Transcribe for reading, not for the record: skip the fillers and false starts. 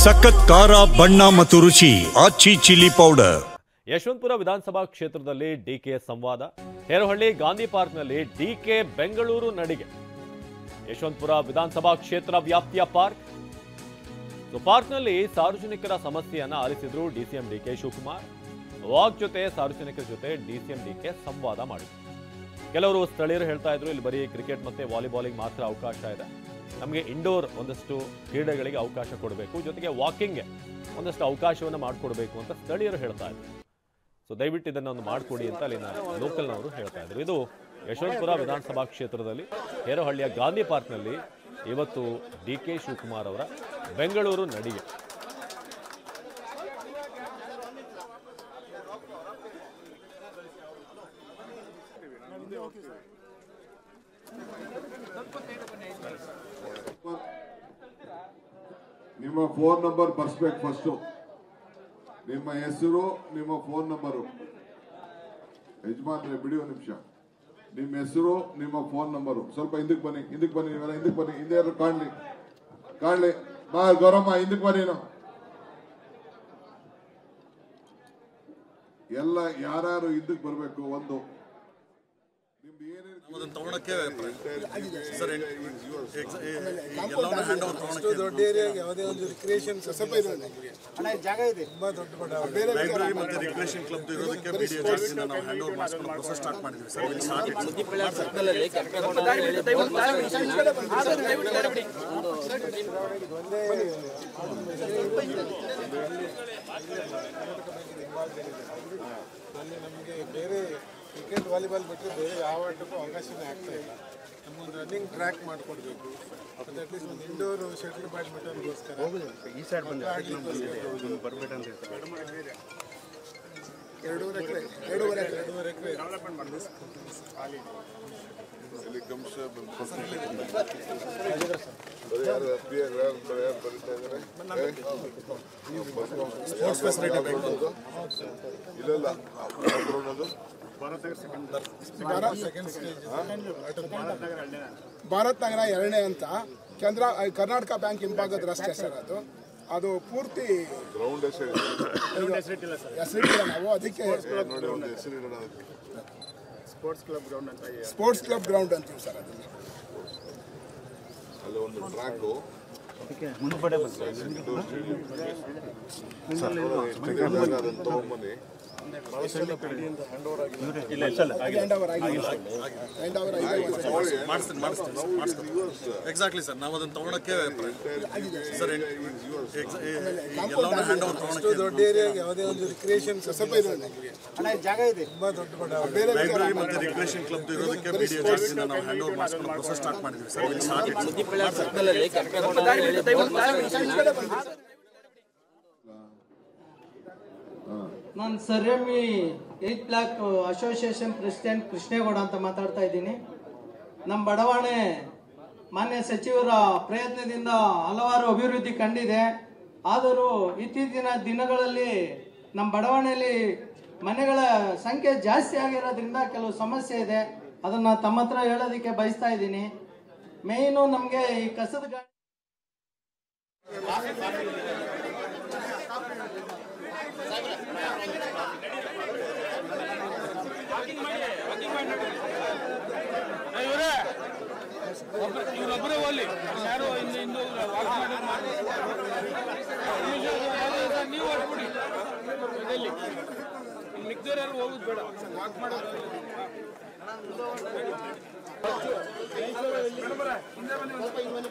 ಸಖತ್ ಖಾರ ಬಣ್ಣ ಮತ್ತು ರುಚಿ ಆಚಿ ಚಿಲ್ಲಿ ಪೌಡರ್. ಯಶವಂತಪುರ ವಿಧಾನಸಭಾ ಕ್ಷೇತ್ರದಲ್ಲಿ ಡಿಕೆ ಸಂವಾದ. ಹೇರಹಳ್ಳಿ ಗಾಂಧಿ ಪಾರ್ಕ್ನಲ್ಲಿ ಡಿಕೆ ಬೆಂಗಳೂರು ನಡಿಗೆ. ಯಶವಂತಪುರ ವಿಧಾನಸಭಾ ಕ್ಷೇತ್ರ ವ್ಯಾಪ್ತಿಯ ಪಾರ್ಕ್ನಲ್ಲಿ ಸಾರ್ವಜನಿಕರ ಸಮಸ್ಯೆಯನ್ನ ಆಲಿಸಿದ್ರು ಡಿಸಿಎಂ ಡಿಕೆ ಶಿವಕುಮಾರ್. ವಾಕ್ ಜೊತೆ ಸಾರ್ವಜನಿಕರ ಜೊತೆ ಡಿಸಿಎಂ ಡಿಕೆ ಸಂವಾದ ಮಾಡಿದ್ರು. ಕೆಲವರು ಸ್ಥಳೀಯರು ಹೇಳ್ತಾ ಇದ್ರು, ಇಲ್ಲಿ ಬರೀ ಕ್ರಿಕೆಟ್ ಮತ್ತೆ ವಾಲಿಬಾಲಿಗೆ ಮಾತ್ರ ಅವಕಾಶ ಇದೆ, ನಮಗೆ ಇಂಡೋರ್ ಒಂದಷ್ಟು ಕ್ರೀಡೆಗಳಿಗೆ ಅವಕಾಶ ಕೊಡಬೇಕು, ಜೊತೆಗೆ ವಾಕಿಂಗ್ಗೆ ಒಂದಷ್ಟು ಅವಕಾಶವನ್ನು ಮಾಡಿಕೊಡ್ಬೇಕು ಅಂತ ಸ್ಥಳೀಯರು ಹೇಳ್ತಾ ಇದ್ರು. ಸೊ ದಯವಿಟ್ಟು ಇದನ್ನ ಒಂದು ಮಾಡಿಕೊಡಿ ಅಂತ ಅಲ್ಲಿನ ಲೋಕಲ್ನವರು ಹೇಳ್ತಾ ಇದ್ರು. ಇದು ಯಶವಂತಪುರ ವಿಧಾನಸಭಾ ಕ್ಷೇತ್ರದಲ್ಲಿ ಹೇರಹಳ್ಳಿಯ ಗಾಂಧಿ ಪಾರ್ಕ್ನಲ್ಲಿ ಇವತ್ತು ಡಿಕೆ ಶಿವಕುಮಾರ್ ಅವರ ಬೆಂಗಳೂರು ನಡಿಗೆ. ನಿಮ್ಮ ಫೋನ್ ನಂಬರ್ ಬರ್ಸ್ಬೇಕು. ಫಸ್ಟ್ ನಿಮ್ಮ ಹೆಸರು, ನಿಮ್ಮ ಫೋನ್ ನಂಬರು. ಯಜಮಾನ್ರೆ ಬಿಡಿ ಒಂದು ನಿಮಿಷ. ನಿಮ್ಮ ಹೆಸರು, ನಿಮ್ಮ ಫೋನ್ ನಂಬರು. ಸ್ವಲ್ಪ ಹಿಂದಕ್ಕೆ ಬನ್ನಿ, ನೀವೆಲ್ಲ ಹಿಂದಕ್ಕೆ ಬನ್ನಿ. ಹಿಂದೆ ಯಾರು ಕಾಣ್ಲಿ ಬಾ ಗೌರಮ್ಮ, ಹಿಂದಕ್ಕೆ ಬನ್ನಿ. ಎಲ್ಲ ಯಾರು ಹಿಂದಕ್ಕೆ ಬರ್ಬೇಕು. ಒಂದು ತಗೊಳಕ್ಕೆ ಸರ್ ದೊಡ್ಡ ಏರಿಯಾಗೆ ಯಾವುದೇ ಒಂದು ರಿಕ್ರಿಯೇಷನ್ ಸ್ವಲ್ಪ ಜಾಗ ಇದೆ, ತುಂಬಾ ದೊಡ್ಡ ಲೈಬ್ರರಿ ಮತ್ತೆ ರಿಕ್ರಿಯೇಷನ್ ಕ್ಲಬ್ ಇರೋದಕ್ಕೆ ನಾವು ಹ್ಯಾಂಡ್ ಓವರ್ ಮಾಡಿಸ್ಕೊಂಡು ಪ್ರೊಸೆಸ್ ಸ್ಟಾರ್ಟ್ ಮಾಡಿದ್ವಿ ಸರ್. ನಮಗೆ ಬೇರೆ ಕ್ರಿಕೆಟ್ ವಾಲಿಬಾಲ್ ಬಿಟ್ಟರೆ ಬೇರೆ ಯಾವ ಆಟಕ್ಕೂ ಅವಕಾಶನೇ ಆಗ್ತಾ ಇಲ್ಲ. ನಮ್ಮೊಂದು ರನ್ನಿಂಗ್ ಟ್ರ್ಯಾಕ್ ಮಾಡಿಕೊಡ್ಬೇಕು, ಮತ್ತು ಅಟ್ಲೀಸ್ಟ್ ಒಂದು ಇಂಡೋರ್ ಶಟಲ್ ಬ್ಯಾಡ್ಮಿಂಟನ್ಗೋಸ್ಕರ ಈ ಸೈಡ್ ಬರಬೇಡ ಅಂತ ಹೇಳ್ತಾರೆ. 2.5 ಎಕರೆ ಡೆವಲಪ್ಮೆಂಟ್ ಮಾಡಿದೆ. ಸ್ಪೋರ್ಟ್ಸ್ ಫೆಸಿಲಿಟಿ ಬೇಕು. ಇಲ್ಲ ಭಾರತ್ ನಗರ 2ನೇ ಅಂತ ಕರ್ನಾಟಕ ಬ್ಯಾಂಕ್ ಹಿಂಭಾಗದ ರಸ್ತೆ ಸರ್. ಅದು ಪೂರ್ತಿ ಗ್ರೌಂಡ್ ಹೆಸರಿಟ್ಟಿಲ್ಲ ನಾವು, ಅದಕ್ಕೆ ಸ್ಪೋರ್ಟ್ಸ್ ಕ್ಲಬ್ ಗ್ರೌಂಡ್ ಅಂತೀವಿ ಸರ್. ಅದನ್ನ ಅಲ್ಲಿ ಒಂದು ಟ್ರ್ಯಾಕು ತಗೊಂಬನ್ನಿ. ಎಕ್ಸಾಕ್ಟ್ಲಿ ಸರ್, ನಾವು ಅದನ್ನು ತಗೊಳಕ್ಕೆ ಸರ್ ದೊಡ್ಡ ಏರಿಯಾಗೆ ಯಾವುದೇ ಒಂದು ರಿಕ್ರಿಯೇಷನ್ ಸ್ವಲ್ಪ ಜಾಗ ಇದೆ, ತುಂಬಾ ದೊಡ್ಡ ಲೈಬ್ರರಿ ಮತ್ತೆ ರಿಕ್ರಿಯೇಷನ್ ಕ್ಲಬ್ ಇರೋದಕ್ಕೆ ನಾವು ಹ್ಯಾಂಡ್ ಓವರ್ ಮಾಡಿಸ್ಕೊಂಡು ಪ್ರೊಸೆಸ್ ಸ್ಟಾರ್ಟ್ ಮಾಡಿದ್ವಿ ಸರ್. ನಾನು ಸರ್ಎಂಇ 8th block association president Krishnegowda ಅಂತ ಮಾತಾಡ್ತಾ ಇದ್ದೀನಿ. ನಮ್ಮ ಬಡಾವಣೆ ಮಾನ್ಯ ಸಚಿವರ ಪ್ರಯತ್ನದಿಂದ ಹಲವಾರು ಅಭಿವೃದ್ಧಿ ಕಂಡಿದೆ. ಆದರೂ ಇತ್ತೀಚಿನ ದಿನಗಳಲ್ಲಿ ನಮ್ಮ ಬಡಾವಣೆಯಲ್ಲಿ ಮನೆಗಳ ಸಂಖ್ಯೆ ಜಾಸ್ತಿ ಆಗಿರೋದ್ರಿಂದ ಕೆಲವು ಸಮಸ್ಯೆ ಇದೆ. ಅದನ್ನು ತಮ್ಮ ಹತ್ರ ಹೇಳೋದಕ್ಕೆ ಬಯಸ್ತಾ ಇದ್ದೀನಿ. ಮೇಯ್ನು ನಮಗೆ ಈ ಕಸದ ಗಾಡಿ ಇವರೊಬ್ಬರೇ ಹೋಗ್ಲಿ, ಯಾರು ಇಂದು ನೀವು ಹೊರಟ್ಬಿಡಿ. ಇಲ್ಲಿ ಮಿಕ್ದವ್ರು ಯಾರು ಹೋಗುದು ಬೇಡ, ವಾಕ್ ಮಾಡೋದು. ಹಿಂದೆ ಬನ್ನಿ.